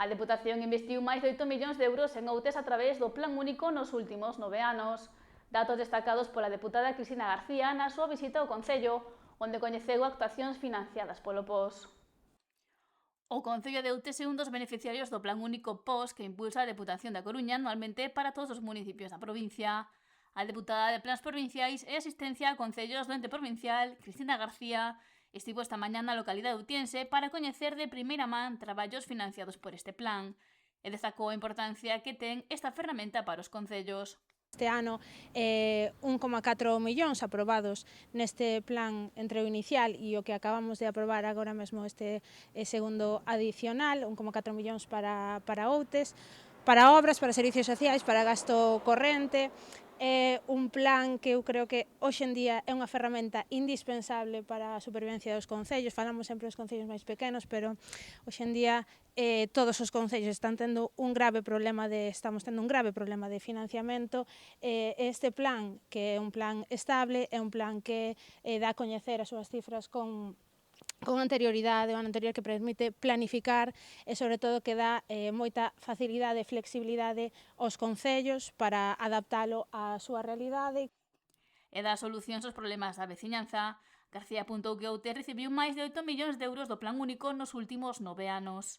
A Deputación investiu máis de 8 millóns de euros en Outes a través do Plan Único nos últimos 9 anos. Datos destacados pola deputada Cristina García na súa visita ao Concello, onde coñeceu actuacións financiadas polo POS. O Concello de Outes é un dos beneficiarios do Plan Único POS que impulsa a Deputación da Coruña anualmente para todos os municipios da provincia. A deputada de Plans Provinciais e Asistencia a Concellos do Ente Provincial, Cristina García, estivo esta mañá na localidade outiense para coñecer de primeira man traballos financiados por este plan e destacou a importancia que ten esta ferramenta para os concellos. Este ano 1,4 millóns aprobados neste plan entre o inicial e o que acabamos de aprobar agora mesmo este segundo adicional, 1,4 millóns para Outes, para obras, para servicios sociais, para gasto corrente. É un plan que eu creo que hoxe en día é unha ferramenta indispensable para a supervivencia dos concellos. Falamos sempre dos concellos máis pequenos, pero hoxe en día todos os concellos estamos tendo un grave problema de financiamento. Este plan, que é un plan estable, é un plan que dá a coñecer as súas cifras con anterioridade, o ano anterior, que permite planificar e, sobre todo, que dá moita facilidade e flexibilidade aos concellos para adaptalo á súa realidade. E dá solucións aos problemas da veciñanza. García apuntou que Outes recibiu máis de 8 millóns de euros do Plan Único nos últimos 9 anos.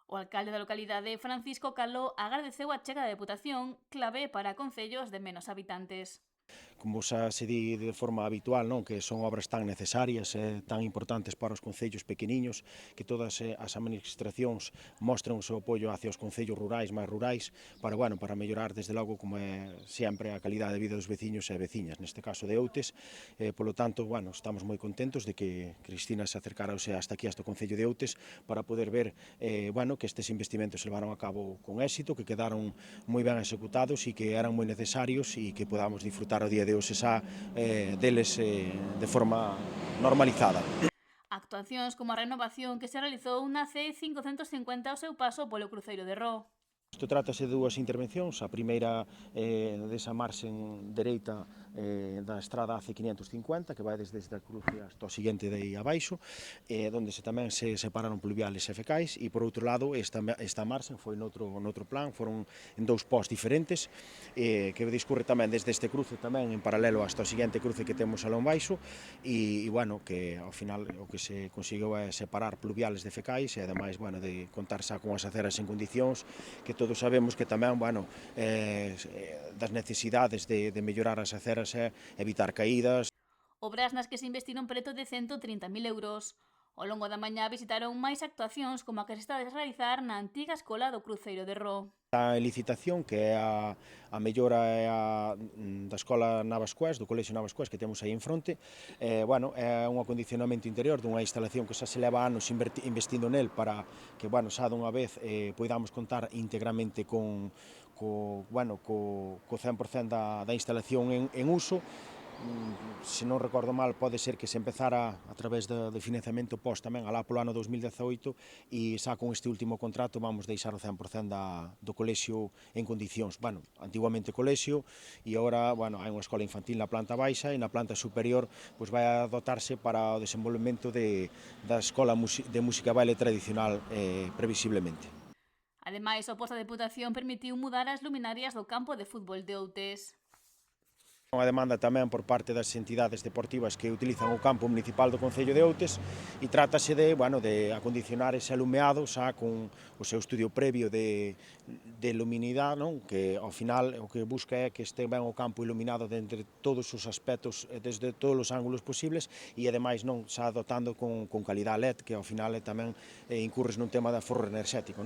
O alcalde da localidade, Francisco Caló, agradeceu a chega da Deputación, clave para concellos de menos habitantes. Como xa se di de forma habitual, non, que son obras tan necesarias e tan importantes para os concellos pequeniños, que todas as administracións mostran o seu apoio hacia os concellos rurais, máis rurais, para mellorar desde logo, como é sempre, a calidade de vida dos veciños e veciñas, neste caso de Outes. Polo tanto, estamos moi contentos de que Cristina se acercara hasta aquí, hasta o Concello de Outes, para poder ver que estes investimentos se levaron a cabo con éxito, que quedaron moi ben executados e que eran moi necesarios e que podamos disfrutar o día de hoxe xa deles de forma normalizada. Actuacións como a renovación que se realizou na C550 ao seu paso polo cruceiro de Ró. Isto trátase de dúas intervencións, a primeira desa marxen dereita da estrada AC550, que vai desde a cruce hasta o seguinte de aí abaixo, onde tamén se separaron pluviales e fecais, e por outro lado esta marxen foi noutro plan, foron en dous pós diferentes, que discurre tamén desde este cruce tamén en paralelo hasta o seguinte cruce que temos aló baixo, e que ao final o que se conseguiu é separar pluviales de fecais e ademais de contar xa con as aceras en condicións, que todos sabemos que tamén, das necesidades de mellorar as aceras e evitar caídas. Obras nas que se investiron preto de 130.000 euros. Ao longo da mañá visitaron máis actuacións como a que se está a realizar na antiga escola do cruceiro de Ró. A licitación, que é a mellora da escola Navascués, do colexio Navascués que temos aí en fronte, é un acondicionamento interior dunha instalación que xa se leva anos investindo nel para que xa dunha vez poidamos contar íntegramente co 100% da instalación en uso. Se non recordo mal, pode ser que se empezara a través de financiamento POS tamén alá polo ano 2018 e xa con este último contrato vamos deixar o 100% do colexio en condicións. Antiguamente colexio e agora hai unha escola infantil na planta baixa e na planta superior vai a dotarse para o desenvolvemento da escola de música e baile tradicional previsiblemente. Ademais, o POS da Deputación permitiu mudar as luminarias do campo de fútbol de Outes. Unha demanda tamén por parte das entidades deportivas que utilizan o campo municipal do Concello de Outes e trátase de acondicionar ese alumeado xa con o seu estudio previo de luminidade, que ao final o que busca é que este ben o campo iluminado desde todos os aspectos, desde todos os ángulos posibles e ademais xa dotando con calidad LED, que ao final tamén incurres nun tema de aforro enerxético.